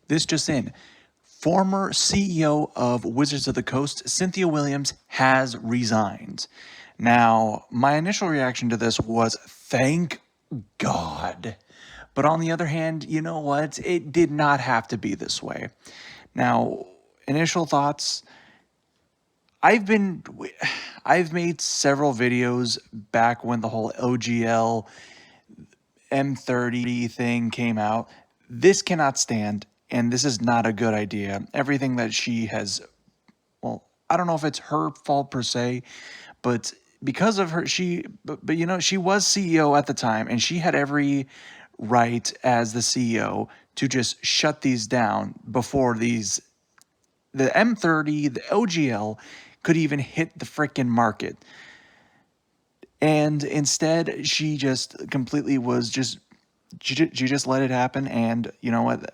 This just in. Former CEO of Wizards of the Coast, Cynthia Williams, has resigned. Now, my initial reaction to this was, thank God. But on the other hand, you know what? It did not have to be this way. Now, initial thoughts. I've made several videos back when the whole OGL M30 thing came out. This cannot stand, and this is not a good idea. Everything that she has, well, I don't know if it's her fault per se, but because of her, but you know, she was CEO at the time, and she had every right as the CEO to just shut these down before the M30, the OGL could even hit the freaking market. And instead, she just completely was just, she just let it happen. And you know what?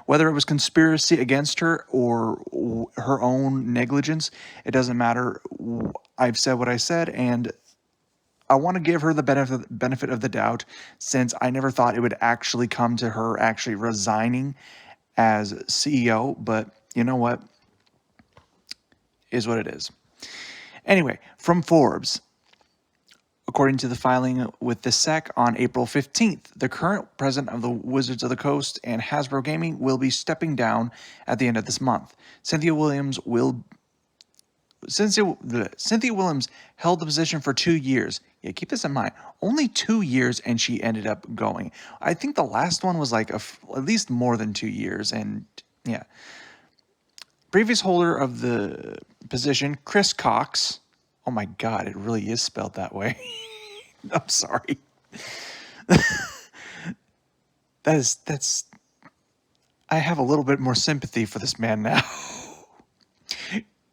Whether it was conspiracy against her or her own negligence, it doesn't matter. I've said what I said, and I want to give her the benefit of the doubt, since I never thought it would actually come to her actually resigning as CEO. But you know what? Is what it is. Anyway, from Forbes, according to the filing with the SEC on April 15th, the current president of the Wizards of the Coast and Hasbro Gaming will be stepping down at the end of this month. Cynthia Williams held the position for 2 years. Yeah, keep this in mind. Only 2 years, and she ended up going. I think the last one was like at least more than 2 years, and yeah. Previous holder of the position, Chris Cox. Oh my God, it really is spelled that way. I'm sorry. That's. I have a little bit more sympathy for this man now.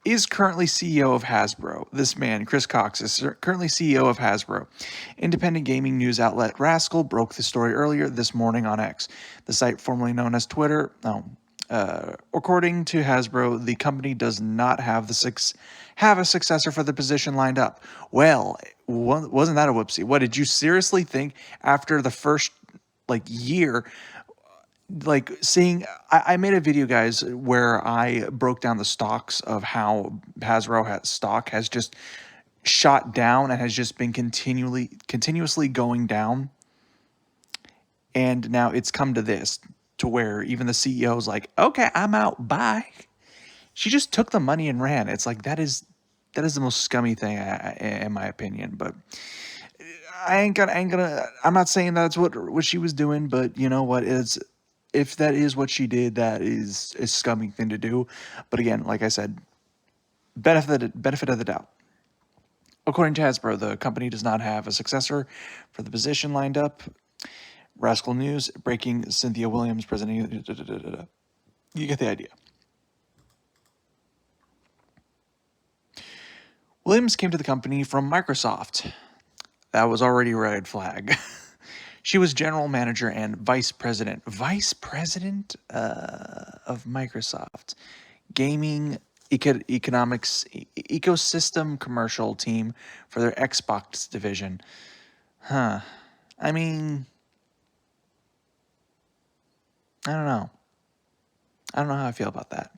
Is currently CEO of Hasbro. This man, Chris Cox, is currently CEO of Hasbro. Independent gaming news outlet Rascal broke the story earlier this morning on X, the site formerly known as Twitter. According to Hasbro, the company does not have a successor for the position lined up. Well, wasn't that a whoopsie? What, did you seriously think after the first year, seeing, I made a video, guys, where I broke down the stocks of how Hasbro stock has just shot down and has just been continuously going down. And now it's come to this, to where even the CEO is like, okay, I'm out, bye. She just took the money and ran. It's like, that is the most scummy thing, in my opinion. But I'm not saying that's what she was doing, but you know what, if that is what she did, that is a scummy thing to do. But again, like I said, benefit of the doubt. According to Hasbro, the company does not have a successor for the position lined up. Rascal News, breaking Cynthia Williams, president. You get the idea. Williams came to the company from Microsoft. That was already a red flag. She was general manager and vice president of Microsoft gaming economics ecosystem commercial team for their Xbox division. I mean, I don't know how I feel about that.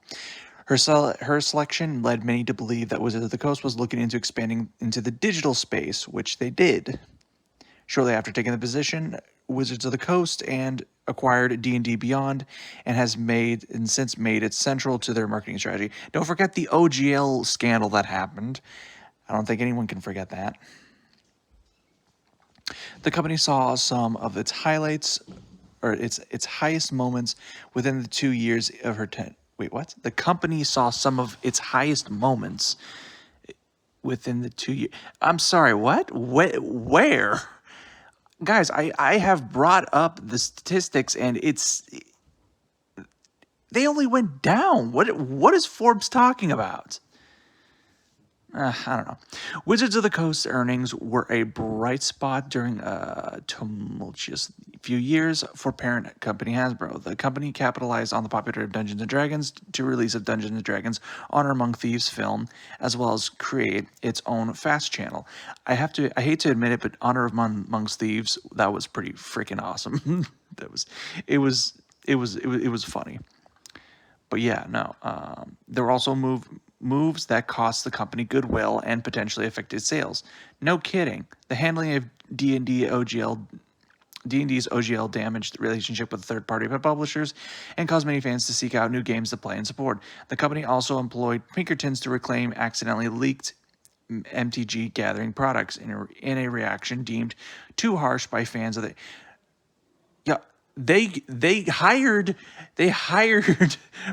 Her selection led many to believe that Wizards of the Coast was looking into expanding into the digital space, which they did. Shortly after taking the position, Wizards of the Coast and acquired D&D Beyond and has since made it central to their marketing strategy. Don't forget the OGL scandal that happened. I don't think anyone can forget that. The company saw some of its highlights, or its highest moments within the 2 years of her tenure. Wait, what? The company saw some of its highest moments within the 2 years. I'm sorry, what? Where? Guys, I have brought up the statistics, and they only went down. What is Forbes talking about? I don't know. Wizards of the Coast earnings were a bright spot during a tumultuous few years for parent company Hasbro. The company capitalized on the popularity of Dungeons & Dragons to release a Dungeons & Dragons Honor Among Thieves film, as well as create its own fast channel. I hate to admit it, but Honor Among Thieves, that was pretty freaking awesome. That was, it was, it was funny. But yeah, no. There were also moves that cost the company goodwill and potentially affected sales. No kidding. The handling of D&D OGL D&D's OGL damaged the relationship with third-party publishers and caused many fans to seek out new games to play and support. The company also employed Pinkertons to reclaim accidentally leaked MTG Gathering products in a reaction deemed too harsh by fans of the. Yeah, they hired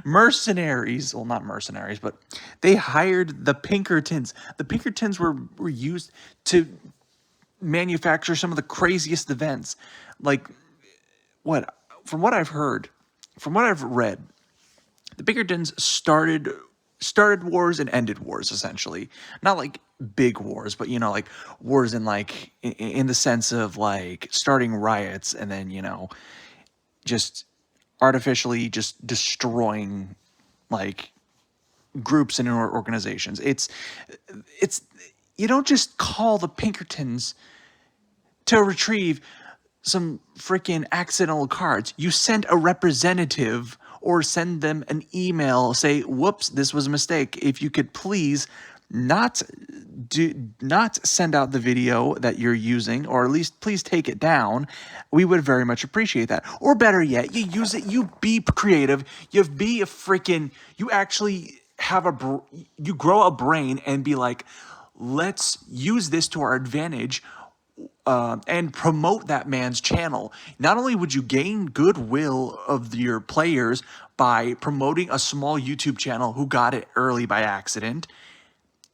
mercenaries. Well, not mercenaries, but they hired the Pinkertons. The Pinkertons were used to manufacture some of the craziest events. Like what from what I've heard, from what I've read, the Pinkertons started wars and ended wars essentially. Not like big wars, but like wars in like in the sense of like starting riots and then just artificially just destroying like groups and organizations. It's you don't just call the Pinkertons to retrieve some freaking accidental cards. You send a representative or send them an email, say, whoops, this was a mistake. If you could please not send out the video that you're using, or at least please take it down. We would very much appreciate that. Or better yet, you use it, you be creative, you actually have you grow a brain and be like, let's use this to our advantage and promote that man's channel. Not only would you gain goodwill of your players by promoting a small YouTube channel who got it early by accident,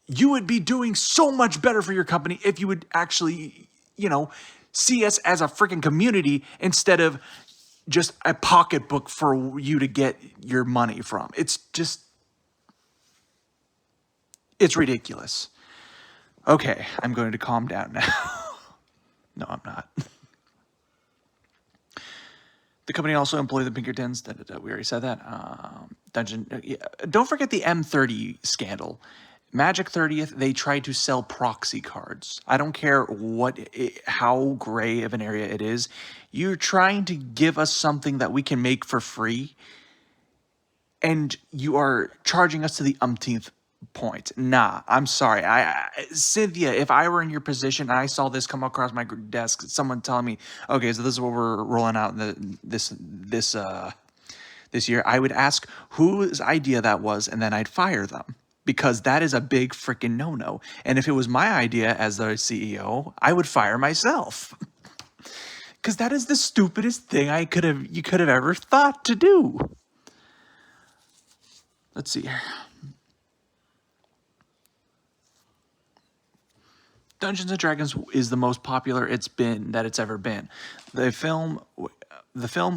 you would be doing so much better for your company if you would actually, see us as a freaking community instead of just a pocketbook for you to get your money from. It's ridiculous. Okay, I'm going to calm down now. No, I'm not. The company also employed the Pinkertons. We already said that. Don't forget the M30 scandal. Magic 30th, they tried to sell proxy cards. I don't care how gray of an area it is. You're trying to give us something that we can make for free, and you are charging us to the umpteenth point. Nah, I'm sorry. Cynthia, if I were in your position and I saw this come across my desk, someone telling me, okay, so this is what we're rolling out this year, I would ask whose idea that was, and then I'd fire them. Because that is a big freaking no-no. And if it was my idea as the CEO, I would fire myself. Because that is the stupidest thing you could have ever thought to do. Let's see here. Dungeons & Dragons is the most popular it's ever been. The film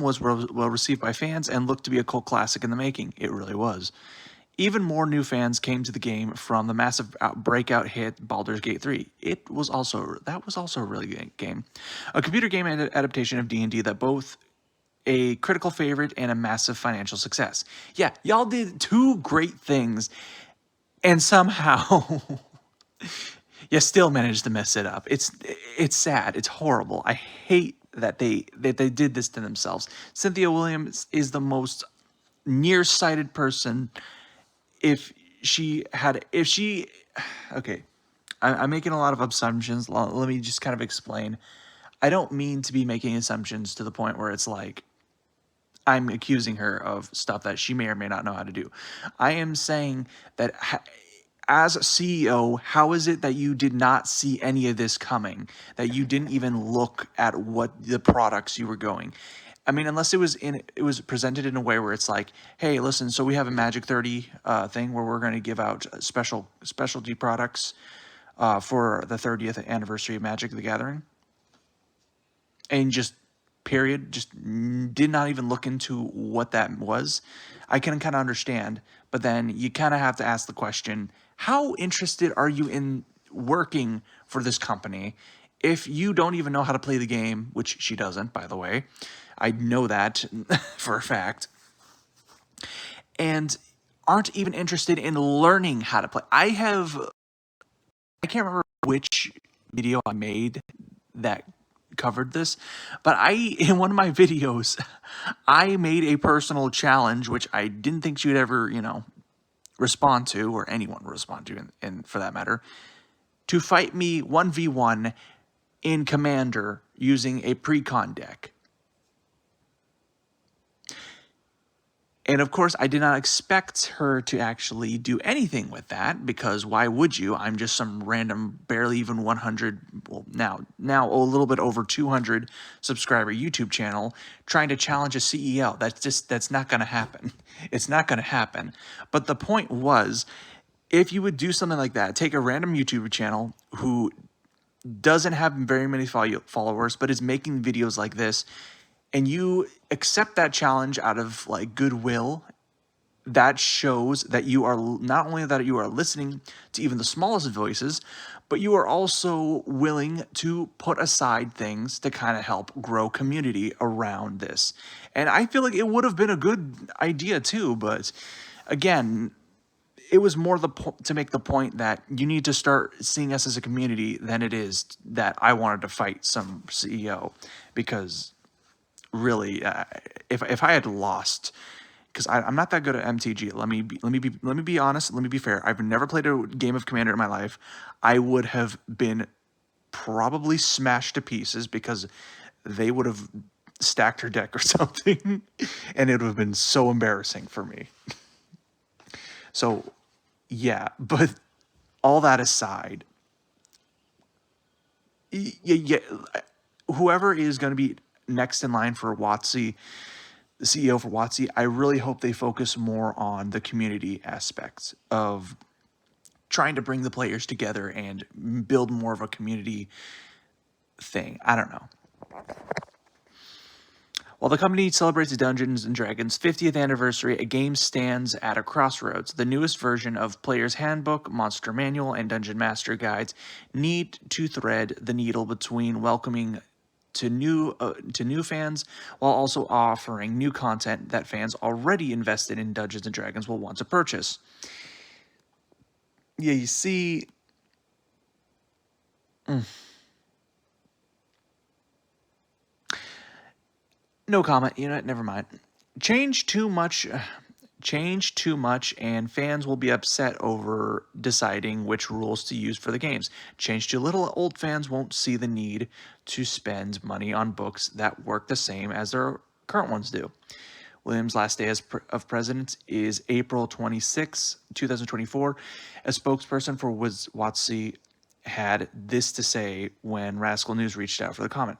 was well received by fans and looked to be a cult classic in the making. It really was. Even more new fans came to the game from the massive breakout hit Baldur's Gate 3. That was also a really good game. A computer game adaptation of D&D that both a critical favorite and a massive financial success. Yeah, y'all did two great things, and somehow you still managed to mess it up. It's sad. It's horrible. I hate that they did this to themselves. Cynthia Williams is the most nearsighted person. Okay, I'm making a lot of assumptions. Let me just kind of explain. I don't mean to be making assumptions to the point where it's like I'm accusing her of stuff that she may or may not know how to do. I am saying that as a CEO, how is it that you did not see any of this coming? That you didn't even look at what the products you were going? I mean, unless it was presented in a way where it's like, hey, listen, so we have a Magic 30 thing where we're going to give out specialty products for the 30th anniversary of Magic the Gathering. And just did not even look into what that was. I can kind of understand, but then you kind of have to ask the question, how interested are you in working for this company if you don't even know how to play the game, which she doesn't, by the way. I know that for a fact. And aren't even interested in learning how to play. I can't remember which video I made that covered this, but in one of my videos, I made a personal challenge, which I didn't think she would ever, respond to, or anyone would respond to, and for that matter, to fight me 1v1 in Commander using a pre-con deck. And of course, I did not expect her to actually do anything with that, because why would you? I'm just some random, barely even 100, well, now a little bit over 200 subscriber YouTube channel trying to challenge a CEO. That's not going to happen. It's not going to happen. But the point was, if you would do something like that, take a random YouTube channel who doesn't have very many followers, but is making videos like this, and you accept that challenge out of like goodwill, that shows that you are not only that you are listening to even the smallest voices, but you are also willing to put aside things to kind of help grow community around this. And I feel like it would have been a good idea too, but again, it was more to make the point that you need to start seeing us as a community than it is that I wanted to fight some CEO, because really, if I had lost, because I'm not that good at MTG. Let me be honest. Let me be fair. I've never played a game of Commander in my life. I would have been probably smashed to pieces, because they would have stacked her deck or something, and it would have been so embarrassing for me. So, yeah. But all that aside, yeah, whoever is going to be next in line for WOTC, the CEO for WOTC, I really hope they focus more on the community aspects of trying to bring the players together and build more of a community thing. I don't know. While the company celebrates Dungeons & Dragons' 50th anniversary, a game stands at a crossroads. The newest version of Player's Handbook, Monster Manual, and Dungeon Master Guides need to thread the needle between welcoming to new fans, while also offering new content that fans already invested in Dungeons & Dragons will want to purchase. Yeah, you see... No comment. You know what? Never mind. Change too much, and fans will be upset over deciding which rules to use for the games. Change too little, old fans won't see the need to spend money on books that work the same as their current ones do. Williams' last day of president is April 26, 2024. A spokesperson for WOTC had this to say when Rascal News reached out for the comment.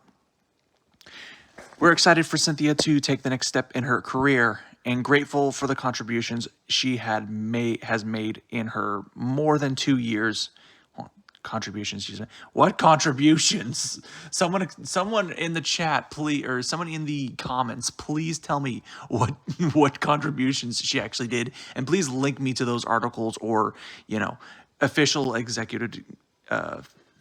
We're excited for Cynthia to take the next step in her career, and grateful for the contributions she has made in her more than 2 years. Contributions, excuse me. What contributions? Someone in the chat, please, or someone in the comments, please tell me what contributions she actually did, and please link me to those articles or official executive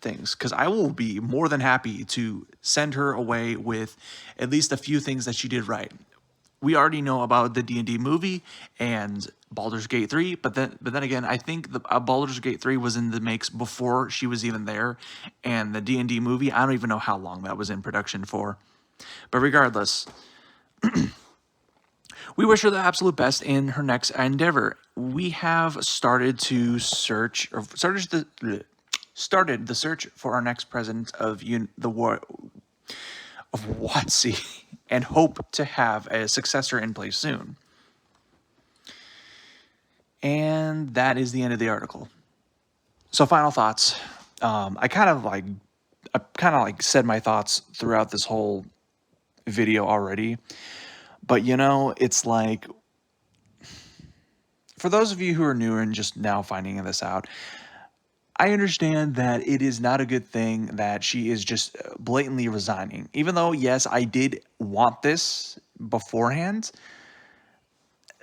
things, because I will be more than happy to send her away with at least a few things that she did right. We already know about the D&D movie and Baldur's Gate 3, but then again, I think the Baldur's Gate 3 was in the makes before she was even there, and the D&D movie, I don't even know how long that was in production for. But regardless, we wish her the absolute best in her next endeavor. We have started the search for our next president of WOTC, and hope to have a successor in place soon. And that is the end of the article. So final thoughts. I kind of said my thoughts throughout this whole video already, but it's like, for those of you who are new and just now finding this out, I understand that it is not a good thing that she is just blatantly resigning. Even though, yes, I did want this beforehand,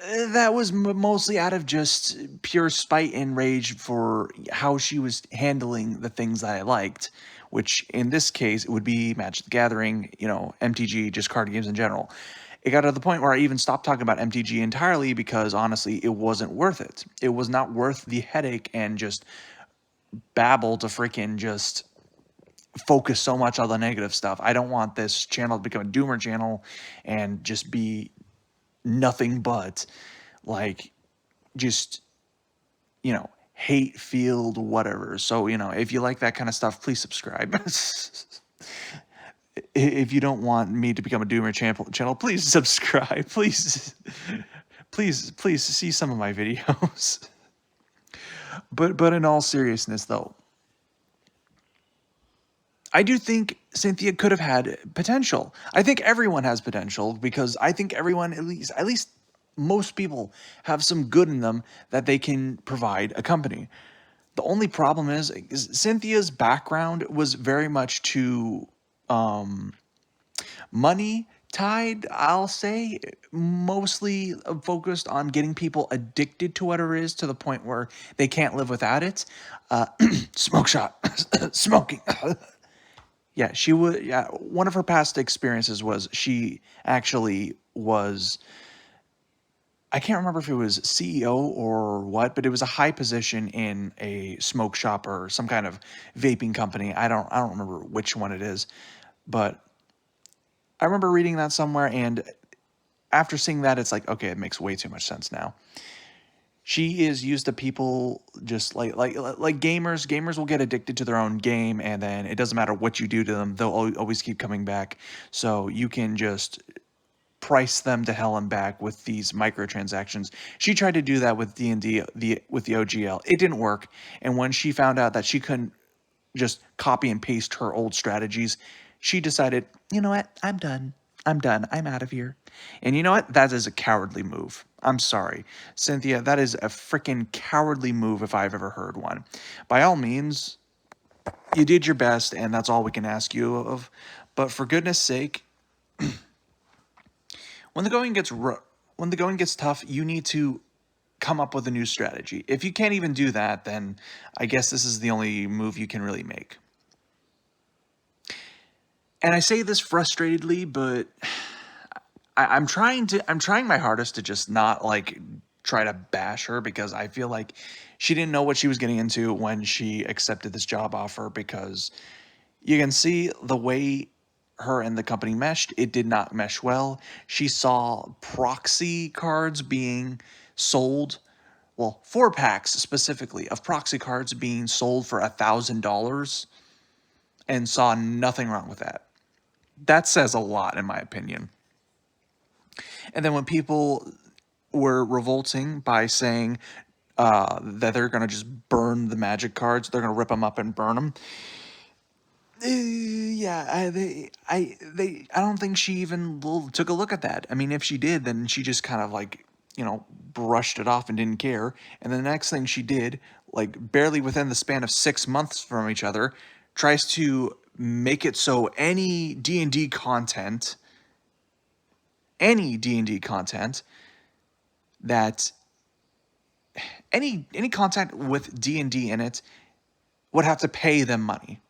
that was mostly out of just pure spite and rage for how she was handling the things that I liked, which in this case would be Magic the Gathering, MTG, just card games in general. It got to the point where I even stopped talking about MTG entirely, because honestly, it wasn't worth it. It was not worth the headache and just babble to freaking just focus so much on the negative stuff. I don't want this channel to become a doomer channel and just be nothing but like just, hate field whatever. So, if you like that kind of stuff, please subscribe. If you don't want me to become a doomer channel, please subscribe. Please see some of my videos. But in all seriousness though, I do think Cynthia could have had potential. I think everyone has potential because I think everyone, at least most people, have some good in them that they can provide a company. The only problem is Cynthia's background was very much to money tied, I'll say, mostly focused on getting people addicted to whatever it is to the point where they can't live without it. Smoke shot, smoking. Yeah, she would. Yeah, one of her past experiences was she actually was. I can't remember if it was CEO or what, but it was a high position in a smoke shop or some kind of vaping company. I don't remember which one it is, but I remember reading that somewhere, and after seeing that, it's like, okay, it makes way too much sense now. She is used to people just like gamers. Gamers will get addicted to their own game, and then it doesn't matter what you do to them; they'll always keep coming back. So you can just price them to hell and back with these microtransactions. She tried to do that with D&D, with the OGL. It didn't work, and when she found out that she couldn't just copy and paste her old strategies, she decided, you know what? I'm done. I'm done. I'm out of here. And you know what? That is a cowardly move. I'm sorry, Cynthia. That is a freaking cowardly move if I've ever heard one. By all means, you did your best, and that's all we can ask you of. But for goodness sake, when the going gets when the going gets tough, you need to come up with a new strategy. If you can't even do that, then I guess this is the only move you can really make. And I say this frustratedly, but I'm trying my hardest to just not like try to bash her because I feel like she didn't know what she was getting into when she accepted this job offer, because you can see the way her and the company meshed. It did not mesh well. She saw proxy cards being sold, well, 4 packs specifically of proxy cards being sold for $1,000, and saw nothing wrong with that. That says a lot, in my opinion. And then when people were revolting by saying that they're going to just burn the magic cards, they're going to rip them up and burn them. Yeah, I don't think she even took a look at that. I mean, if she did, then she just kind of like, brushed it off and didn't care. And the next thing she did, like barely within the span of 6 months from each other, tries to make it so any D&D content that any content with D&D in it would have to pay them money.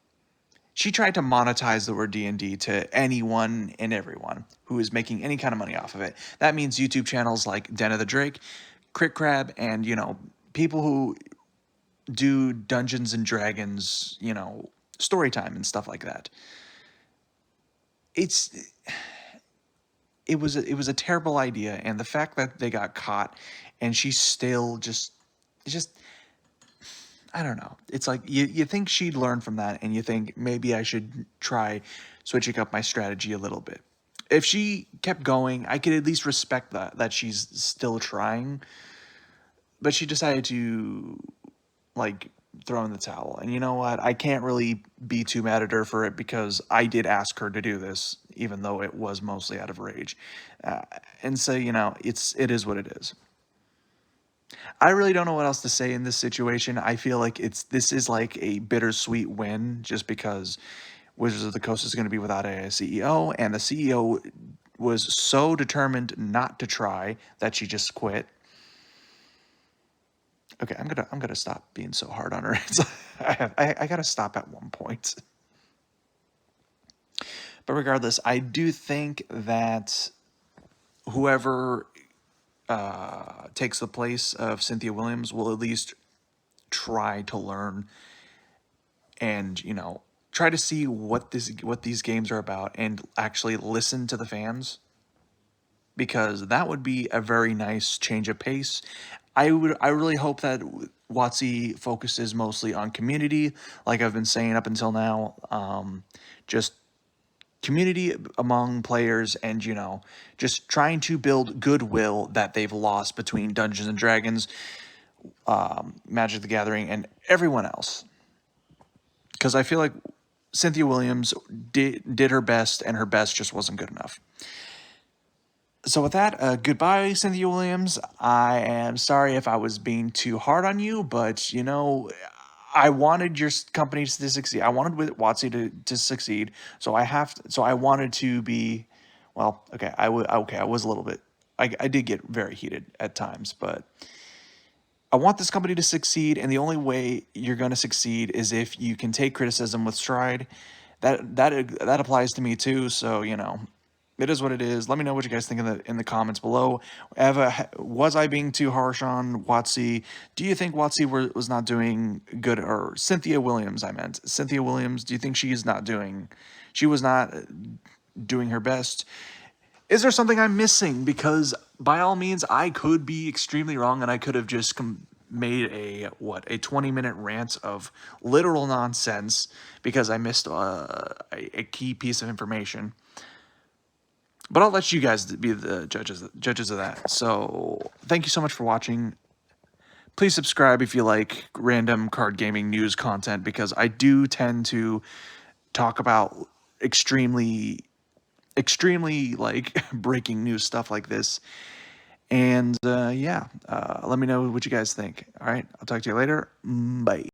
She tried to monetize the word D&D to anyone and everyone who is making any kind of money off of it. That means YouTube channels like Den of the Drake, Crit Crab, and, people who do Dungeons and Dragons, story time and stuff like that. It was a terrible idea, and the fact that they got caught and she still just I don't know. It's like you think she'd learn from that, and you think maybe I should try switching up my strategy a little bit. If she kept going, I could at least respect that she's still trying. But she decided to like throw in the towel. And you know what? I can't really be too mad at her for it because I did ask her to do this, even though it was mostly out of rage. And so, it is what it is. I really don't know what else to say in this situation. I feel like this is like a bittersweet win, just because Wizards of the Coast is going to be without a CEO, and the CEO was so determined not to try that she just quit. Okay, I'm gonna stop being so hard on her. I gotta stop at one point. But regardless, I do think that whoever takes the place of Cynthia Williams will at least try to learn and try to see what these games are about and actually listen to the fans, because that would be a very nice change of pace. I really hope that WOTC focuses mostly on community, like I've been saying up until now. Just community among players, and just trying to build goodwill that they've lost between Dungeons and Dragons, Magic the Gathering, and everyone else. Because I feel like Cynthia Williams did her best, and her best just wasn't good enough. So with that, goodbye, Cynthia Williams. I am sorry if I was being too hard on you, but I wanted your company to succeed. I wanted with WotC to succeed. So I wanted to be, well, okay. I was a little bit. I did get very heated at times, but I want this company to succeed, and the only way you're going to succeed is if you can take criticism with stride. That applies to me too. So it is what it is. Let me know what you guys think in the comments below. Eva, was I being too harsh on WotC? Do you think WotC was not doing good? Or Cynthia Williams, I meant. Cynthia Williams, do you think she was not doing her best? Is there something I'm missing? Because by all means, I could be extremely wrong, and I could have just made a 20-minute rant of literal nonsense because I missed a key piece of information. But I'll let you guys be the judges of that. So thank you so much for watching. Please subscribe if you like random card gaming news content, because I do tend to talk about extremely like breaking news stuff like this. And let me know what you guys think. All right, I'll talk to you later. Bye.